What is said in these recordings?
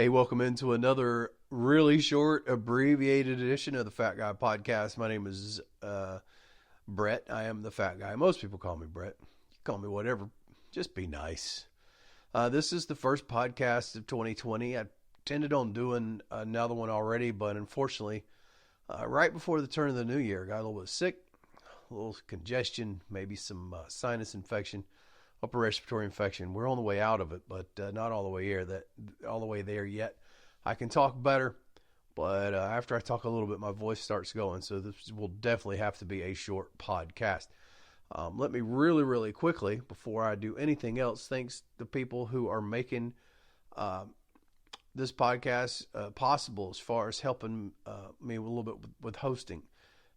Hey, welcome into another really short, abbreviated edition of the Fat Guy Podcast. My name is Brett. I am the Fat Guy. Most people call me Brett. You call me whatever. Just be nice. This is the first podcast of 2020. I intended on doing another one already, but unfortunately, right before the turn of the new year, I got a little bit sick, a little congestion, maybe some sinus infection, upper respiratory infection. We're on the way out of it, but not all the way all the way there yet. I can talk better, but after I talk a little bit, my voice starts going. So this will definitely have to be a short podcast. Let me really quickly, before I do anything else, thanks to people who are making this podcast possible as far as helping me a little bit with hosting.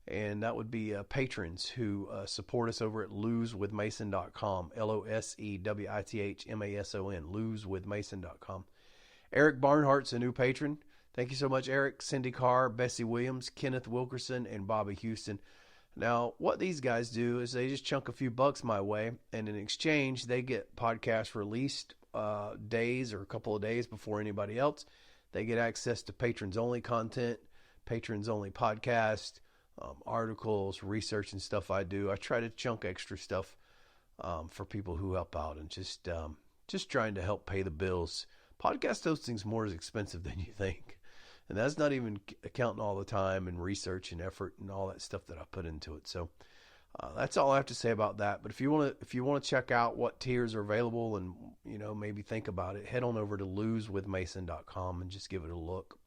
And that would be patrons who support us over at losewithmason.com, LOSEWITHMASON, losewithmason.com. Eric Barnhart's a new patron. Thank you so much, Eric. Cindy Carr, Bessie Williams, Kenneth Wilkerson, and Bobby Houston. Now, what these guys do is they just chunk a few bucks my way, and in exchange, they get podcasts released days or a couple of days before anybody else. They get access to patrons-only content, patrons-only podcast, articles, research, and stuff I do. I try to chunk extra stuff for people who help out, and just trying to help pay the bills. Podcast hosting's more expensive than you think, and that's not even accounting all the time and research and effort and all that stuff that I put into it. So that's all I have to say about that. But if you want to check out what tiers are available and maybe think about it, head on over to losewithmason.com and just give it a look.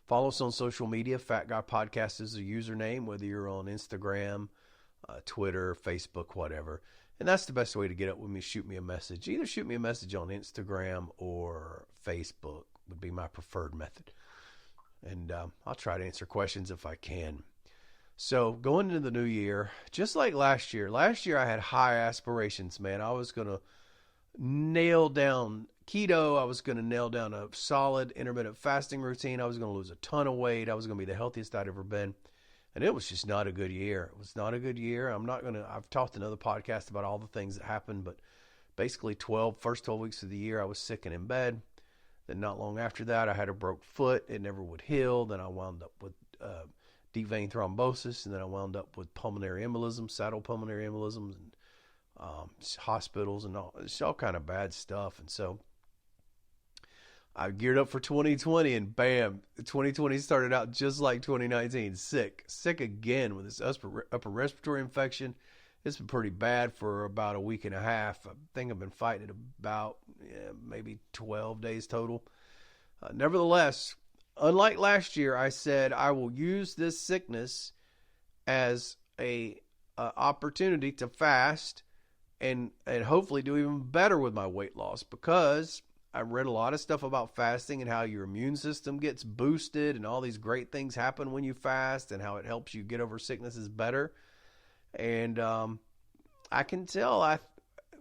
Follow us on social media. Fat Guy Podcast is the username, whether you're on Instagram, Twitter, Facebook, whatever. And that's the best way to get up with me. Shoot me a message. Either shoot me a message on Instagram or Facebook would be my preferred method. And I'll try to answer questions if I can. So going into the new year, just like last year I had high aspirations, man. I was going to nail down keto. I was going to nail down a solid intermittent fasting routine. I was going to lose a ton of weight. I was going to be the healthiest I'd ever been. And it was just not a good year. It was not a good year. I've talked in other podcasts about all the things that happened, but basically first 12 weeks of the year, I was sick and in bed. Then not long after that, I had a broke foot. It never would heal. Then I wound up with deep vein thrombosis. And then I wound up with pulmonary embolism, saddle pulmonary embolisms, and hospitals and all kind of bad stuff. And so I geared up for 2020, and bam, 2020 started out just like 2019. Sick again with this upper respiratory infection. It's been pretty bad for about a week and a half. I think I've been fighting it about maybe 12 days total. Nevertheless, unlike last year, I said I will use this sickness as a opportunity to fast and hopefully do even better with my weight loss, because I read a lot of stuff about fasting and how your immune system gets boosted and all these great things happen when you fast and how it helps you get over sicknesses better. And I can tell,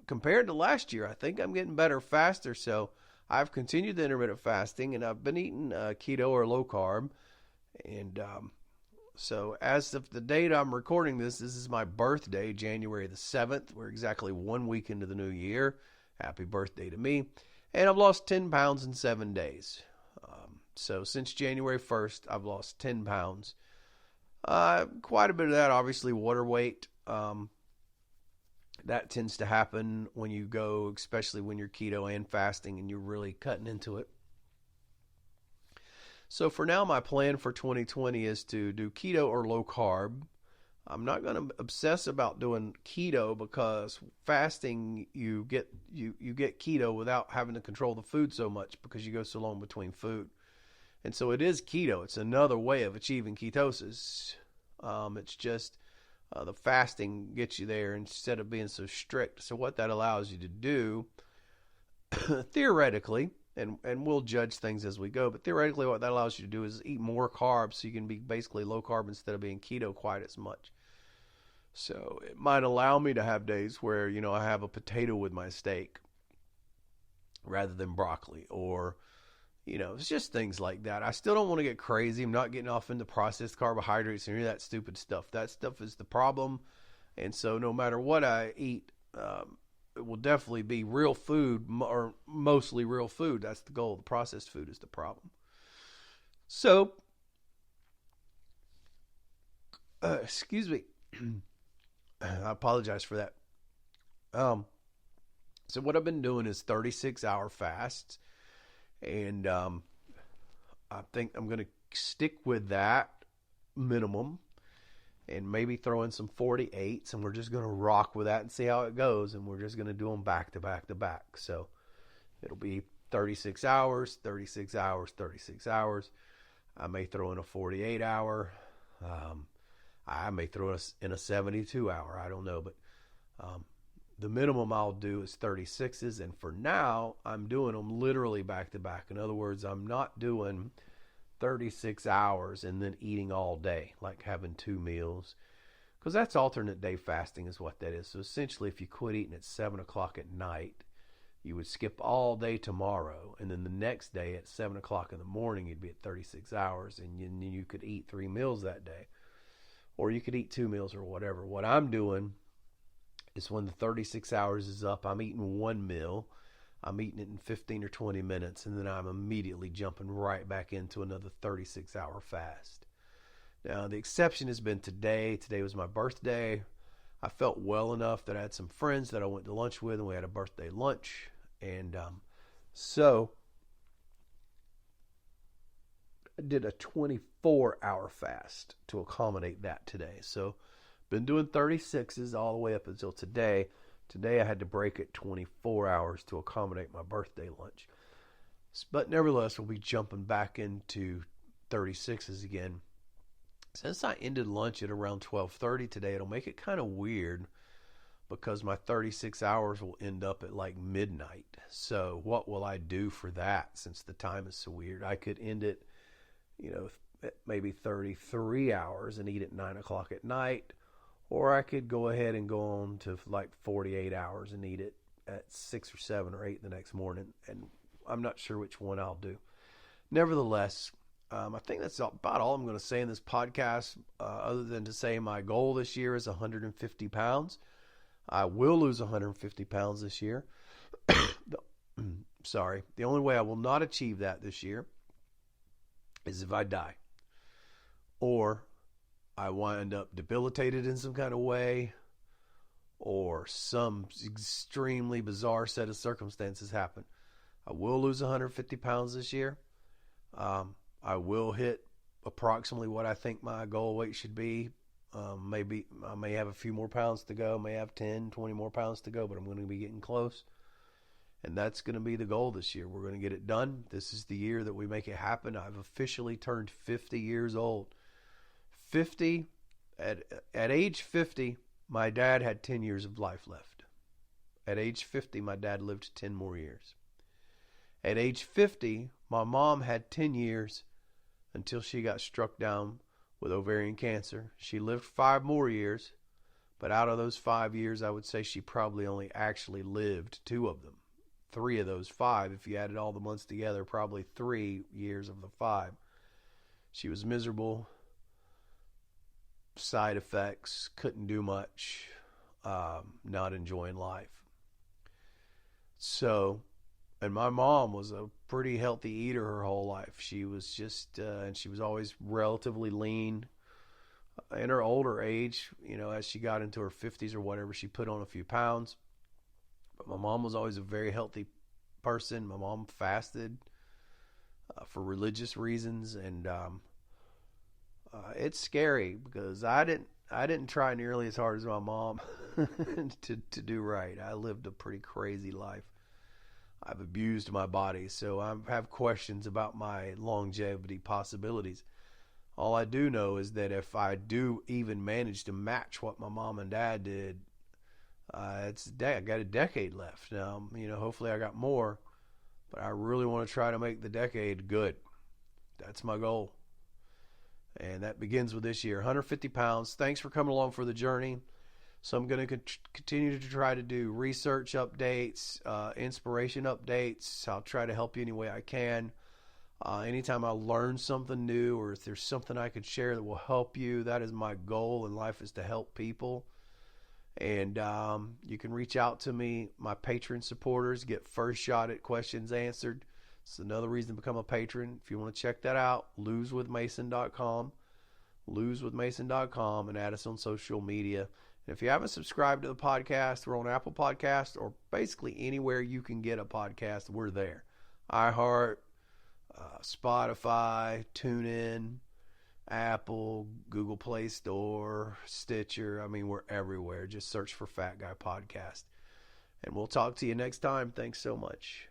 compared to last year, I think I'm getting better faster. So I've continued the intermittent fasting, and I've been eating keto or low carb. And so as of the date I'm recording this is my birthday, January the 7th. We're exactly 1 week into the new year. Happy birthday to me. And I've lost 10 pounds in 7 days. So since January 1st, I've lost 10 pounds. Quite a bit of that, obviously, water weight. That tends to happen when you go, especially when you're keto and fasting and you're really cutting into it. So for now, my plan for 2020 is to do keto or low carb. I'm not going to obsess about doing keto, because fasting, you get keto without having to control the food so much, because you go so long between food. And so it is keto. It's another way of achieving ketosis. It's just the fasting gets you there instead of being so strict. So what that allows you to do, theoretically, and we'll judge things as we go, but theoretically what that allows you to do is eat more carbs, so you can be basically low carb instead of being keto quite as much. So it might allow me to have days where, I have a potato with my steak rather than broccoli, or, it's just things like that. I still don't want to get crazy. I'm not getting off into processed carbohydrates and any of that stupid stuff. That stuff is the problem. And so no matter what I eat, it will definitely be real food, or mostly real food. That's the goal. The processed food is the problem. So, excuse me. I apologize for that. Um, so what I've been doing is 36-hour fasts, and I think I'm going to stick with that minimum, and maybe throw in some 48s, and we're just going to rock with that and see how it goes, and we're just going to do them back to back to back. So it'll be 36 hours, 36 hours, 36 hours. I may throw in a 48 hour. I may throw in a 72 hour. I don't know, but the minimum I'll do is 36s, and for now, I'm doing them literally back to back. In other words, I'm not doing 36 hours and then eating all day, like having 2 meals, because that's alternate day fasting is what that is. So essentially, if you quit eating at 7 o'clock at night, you would skip all day tomorrow, and then the next day at 7 o'clock in the morning, you'd be at 36 hours, and you could eat 3 meals that day, or you could eat 2 meals or whatever. What I'm doing is when the 36 hours is up, I'm eating 1 meal. I'm eating it in 15 or 20 minutes, and then I'm immediately jumping right back into another 36-hour fast. Now, the exception has been today. Today was my birthday. I felt well enough that I had some friends that I went to lunch with, and we had a birthday lunch. And so I did a 24-hour fast to accommodate that today. So been doing 36s all the way up until today. Today I had to break it 24 hours to accommodate my birthday lunch. But nevertheless, we'll be jumping back into 36s again. Since I ended lunch at around 12:30 today, it'll make it kind of weird because my 36 hours will end up at like midnight. So what will I do for that since the time is so weird? I could end it, at maybe 33 hours and eat at 9 o'clock at night. Or I could go ahead and go on to like 48 hours and eat it at 6 or 7 or 8 the next morning. And I'm not sure which one I'll do. Nevertheless, I think that's about all I'm going to say in this podcast, other than to say my goal this year is 150 pounds. I will lose 150 pounds this year. Sorry. The only way I will not achieve that this year is if I die. Or I wind up debilitated in some kind of way, or some extremely bizarre set of circumstances happen. I will lose 150 pounds this year. I will hit approximately what I think my goal weight should be. Maybe I may have a few more pounds to go, may have 10, 20 more pounds to go, but I'm going to be getting close. And that's going to be the goal this year. We're going to get it done. This is the year that we make it happen. I've officially turned 50 years old. 50, at age 50, my dad had 10 years of life left. At age 50, my dad lived 10 more years. At age 50, my mom had 10 years until she got struck down with ovarian cancer. She lived 5 more years, but out of those 5 years, I would say she probably only actually lived 2 of them. 3 of those 5, if you added all the months together, probably 3 years of the 5. She was miserable. Side effects, couldn't do much, not enjoying life. So, and my mom was a pretty healthy eater her whole life. She was just, and she was always relatively lean. In her older age, as she got into her 50s or whatever, she put on a few pounds. But my mom was always a very healthy person. My mom fasted for religious reasons, and it's scary because I didn't try nearly as hard as my mom to do right. I lived a pretty crazy life. I've abused my body, so I have questions about my longevity possibilities. All I do know is that if I do even manage to match what my mom and dad did, I got a decade left. Now, hopefully I got more, but I really want to try to make the decade good. That's my goal. And that begins with this year, 150 pounds. Thanks for coming along for the journey. So I'm going to continue to try to do research updates, inspiration updates. I'll try to help you any way I can. Anytime I learn something new, or if there's something I could share that will help you, that is my goal in life, is to help people. And you can reach out to me. My patron supporters get first shot at questions answered. It's another reason to become a patron. If you want to check that out, losewithmason.com, losewithmason.com, and add us on social media. And if you haven't subscribed to the podcast, we're on Apple Podcasts or basically anywhere you can get a podcast, we're there. iHeart, Spotify, TuneIn, Apple, Google Play Store, Stitcher. I mean, we're everywhere. Just search for Fat Guy Podcast. And we'll talk to you next time. Thanks so much.